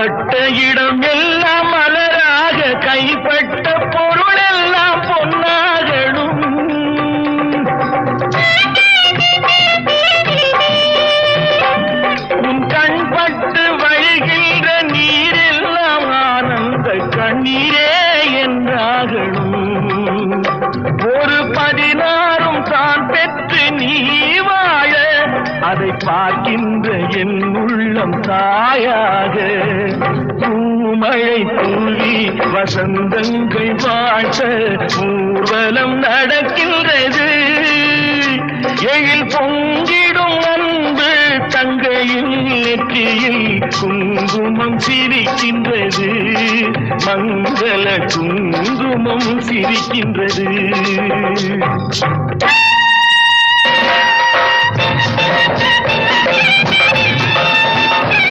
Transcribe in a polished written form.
கால்பட்ட இடம் எல்லாம் மலராக, கைப்பட்ட பொருள் எல்லாம் பொன்னாகணும். உன் கண்பட்டு வழிகின்ற நீரெல்லாம் ஆனந்த கண்ணீரே என்றாகணும். ஒரு 16 தான் பெற்று நீ வாழ, அதை பார்க்கின்ற என் உள்ளம் தாயாக. பூமழை தூவி வசந்தங்கள் வாழ்த்த ஊர்வலம் நடக்கின்றது. எழில் பொங்கிடும் அன்பு தங்கையின் நெற்றியில் குங்குமம் சிரிக்கின்றது. மங்கள குங்குமம் சிரிக்கின்றது.